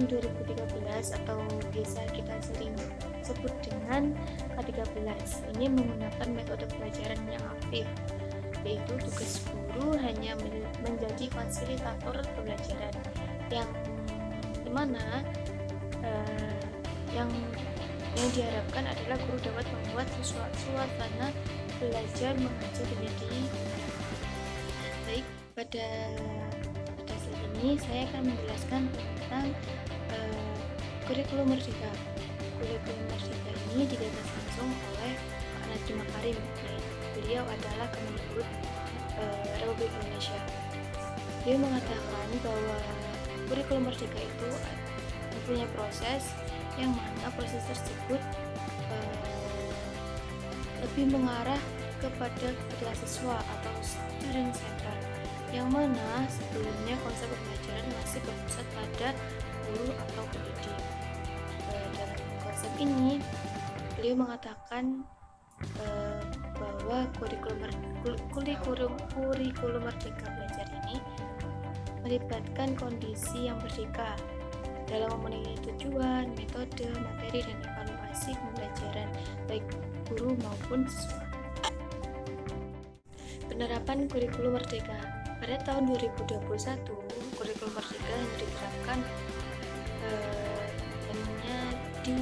2013 atau biasa kita sering sebut dengan K13 ini menggunakan metode pelajaran yang aktif, yaitu tugas guru hanya menjadi fasilitator pembelajaran yang dimana yang diharapkan adalah guru dapat membuat suasana belajar mengajar menjadi baik. Pada saat ini saya akan menjelaskan tentang kurikulum Merdeka. Kurikulum Merdeka ini digagas langsung oleh Pak Nadiem Makarim. Beliau adalah Kemendikbud Republik Indonesia. Dia mengatakan bahwa kurikulum Merdeka itu mempunyai proses yang mana proses tersebut lebih mengarah kepada kebutuhan siswa atau student center, yang mana sebelumnya konsep pembelajaran masih berpusat pada guru atau pendidik. Dalam konsep ini beliau mengatakan bahwa kurikulum Merdeka Belajar ini melibatkan kondisi yang merdeka dalam memenuhi tujuan, metode, materi, dan evaluasi pembelajaran baik guru maupun siswa. Penerapan kurikulum Merdeka pada tahun 2021, kurikulum Merdeka yang diterapkan hanya di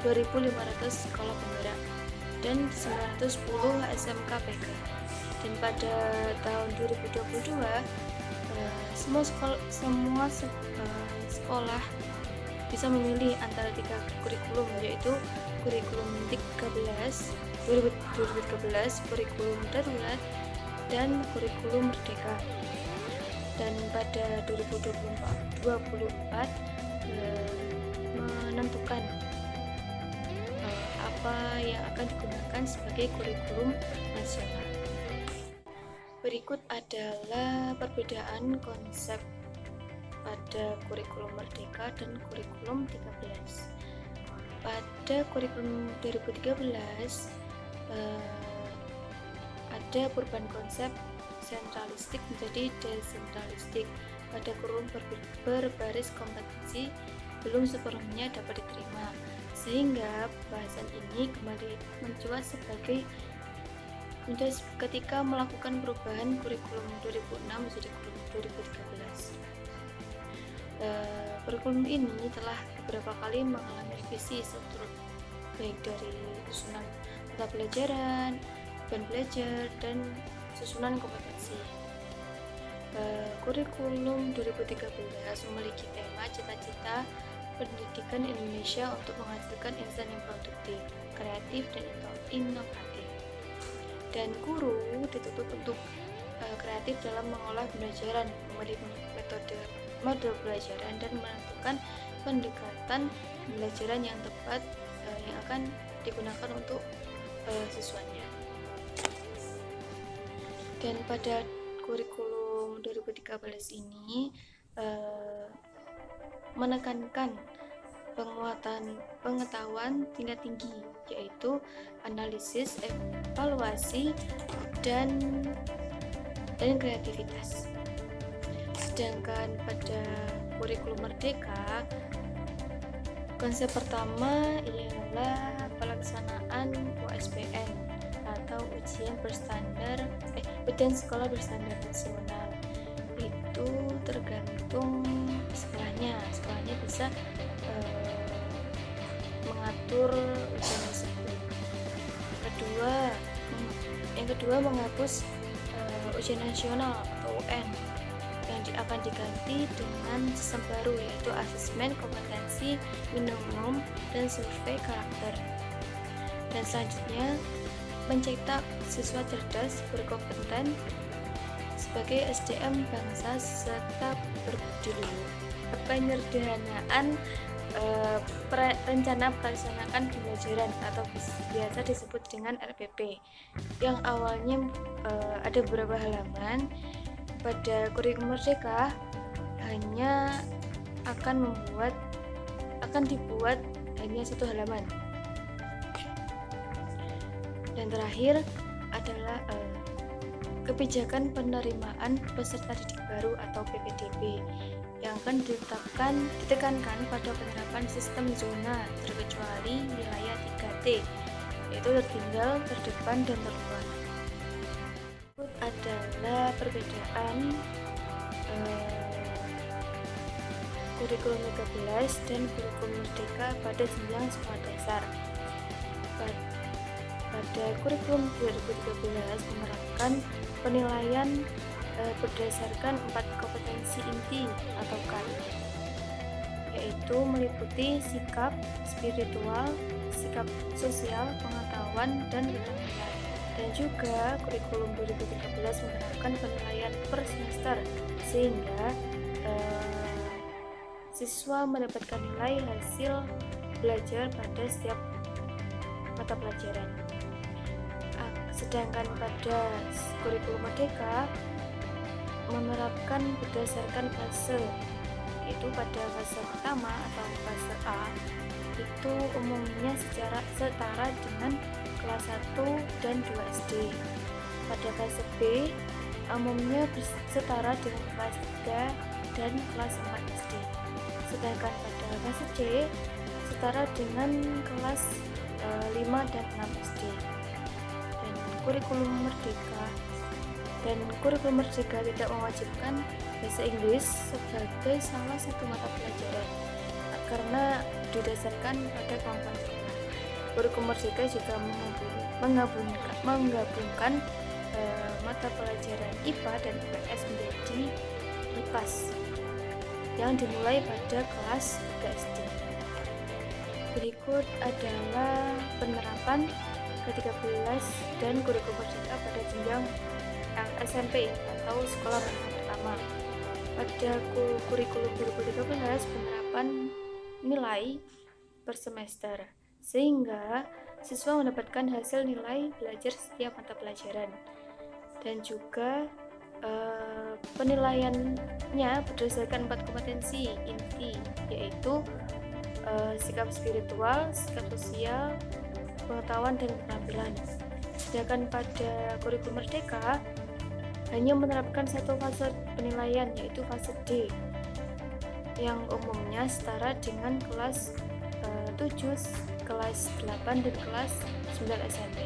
2.500 sekolah penggerak dan 910 SMK PK. Dan pada tahun 2022 semua sekolah bisa memilih antara 3 kurikulum, yaitu kurikulum 2013, kurikulum darurat, dan kurikulum merdeka. Dan pada 2024 menentukan apa yang akan digunakan sebagai kurikulum nasional. Berikut adalah perbedaan konsep pada kurikulum Merdeka dan kurikulum 13. Pada kurikulum 2013 ada perubahan konsep sentralistik menjadi desentralistik. Pada kurikulum berbaris kompetensi belum sepenuhnya dapat diterima, sehingga bahasan ini kembali mencuat ketika melakukan perubahan kurikulum 2006 menjadi kurikulum 2013. Kurikulum ini telah beberapa kali mengalami revisi struktur, baik dari susunan mata pelajaran, beban belajar, dan susunan kompetensi. Kurikulum 2013 memiliki tema cita-cita pendidikan Indonesia untuk menghasilkan insan yang produktif, kreatif, dan inovatif. Dan guru dituntut untuk kreatif dalam mengolah pembelajaran, memilih model pelajaran, dan menentukan pendekatan pembelajaran yang tepat yang akan digunakan untuk siswanya. Dan pada kurikulum 2013 ini menekankan penguatan pengetahuan tingkat tinggi, yaitu analisis, evaluasi, dan kreativitas. Sedangkan pada kurikulum Merdeka, konsep pertama ialah pelaksanaan USBN atau ujian sekolah berstandar nasional. Itu tergantung sekolahnya bisa mengatur ujian tersebut. Yang kedua menghapus ujian nasional atau UN yang akan diganti dengan sistem baru, yaitu asesmen kompetensi minimum dan survei karakter. Dan selanjutnya mencetak siswa cerdas berkompeten sebagai SDM bangsa serta berbudi luhur. Penyederhanaan rencana pelaksanaan pembelajaran atau biasa disebut dengan RPP, yang awalnya ada beberapa halaman. Pada kurikulum Merdeka hanya akan dibuat hanya 1 halaman. Dan terakhir adalah kebijakan penerimaan peserta didik baru atau PPDB, yang akan ditekankan pada penerapan sistem zona terkecuali wilayah 3T, yaitu tertinggal, terdepan, dan terluar. Berikut adalah perbedaan kurikulum 13 dan kurikulum merdeka pada jenjang sekolah dasar. Pada kurikulum 2013 menerapkan penilaian berdasarkan 4 kompetensi inti atau KAI, yaitu meliputi sikap spiritual, sikap sosial, pengetahuan, dan keterampilan. Dan juga kurikulum 2013 menerapkan penilaian per semester sehingga siswa mendapatkan nilai hasil belajar pada setiap mata pelajaran. Sedangkan pada kurikulum merdeka menerapkan berdasarkan fase, yaitu pada fase pertama atau fase A itu umumnya secara setara dengan kelas 1 dan 2 SD. Pada fase B umumnya setara dengan kelas 3 dan kelas 4 SD. Sedangkan pada fase C setara dengan kelas 5 dan 6 SD. Dan kurikulum merdeka tidak mewajibkan bahasa Inggris sebagai salah satu mata pelajaran karena didasarkan pada kemampuan sekolah. Kurikulum merdeka juga menggabungkan mata pelajaran IPA dan IPS menjadi IPAS yang dimulai pada kelas 3 SD. Berikut adalah penerapan ke-13 dan kurikulum merdeka pada jenjang SMP atau sekolah menengah pertama. Pada kurikulum 2013 penerapan nilai per semester sehingga siswa mendapatkan hasil nilai belajar setiap mata pelajaran, dan juga penilaiannya berdasarkan 4 kompetensi inti, yaitu sikap spiritual, sikap sosial, pengetahuan, dan keterampilan. Sedangkan pada kurikulum merdeka hanya menerapkan satu fase penilaian, yaitu fase D, yang umumnya setara dengan kelas 7, kelas 8, dan kelas 9 SMP.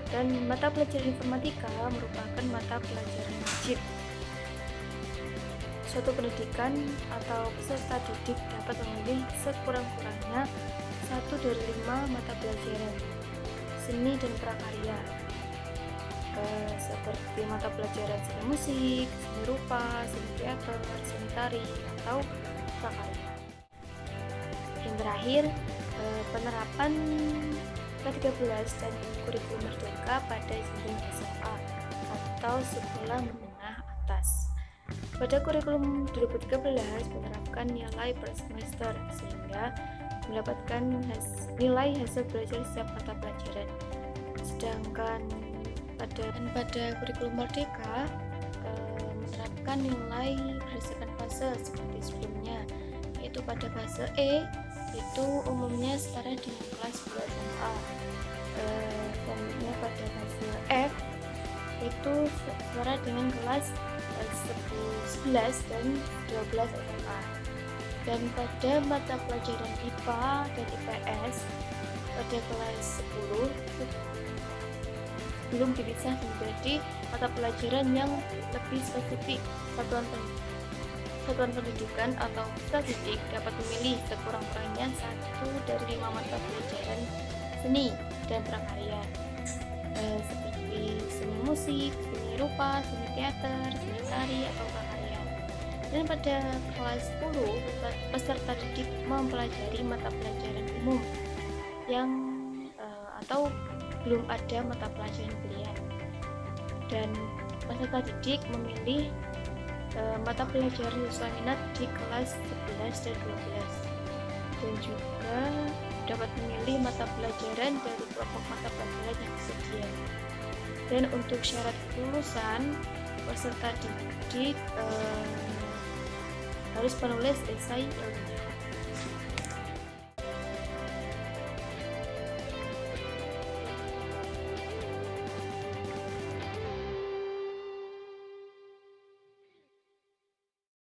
Dan mata pelajaran informatika merupakan mata pelajaran wajib. Suatu pendidikan atau peserta didik dapat memilih sekurang-kurangnya 1 dari 5 mata pelajaran seni dan prakarya, seperti mata pelajaran seni musik, seni rupa, seni teater, seni tari, atau prakarya. Yang terakhir, penerapan ke-13 dan kurikulum merdeka pada jenjang SMA atau sekolah menengah atas. Pada kurikulum 2013 menerapkan nilai per semester sehingga mendapatkan nilai hasil belajar setiap mata pelajaran. Sedangkan pada kurikulum merdeka menerapkan nilai berdasarkan fase seperti sebelumnya, yaitu pada fase E itu umumnya setara dengan kelas 2 SMA. Selanjutnya pada fase F itu setara dengan kelas 11 dan 12 SMA. Dan pada mata pelajaran IPA dan IPS pada kelas 10 belum dipisah menjadi mata pelajaran yang lebih spesifik. Satuan pendidikan atau peserta didik dapat memilih sekurang-kurangnya 1 dari 5 mata pelajaran seni dan prakarya, seperti seni musik, seni rupa, seni teater, seni tari, atau prakarya. Dan pada kelas 10 peserta didik mempelajari mata pelajaran umum yang atau belum ada mata pelajaran pilihan, dan peserta didik memilih mata pelajaran sesuai minat di kelas 11 dan 12, dan juga dapat memilih mata pelajaran dari kelompok mata pelajaran yang tersedia. Dan untuk syarat kelulusan, peserta didik harus menulis esai ilmiah.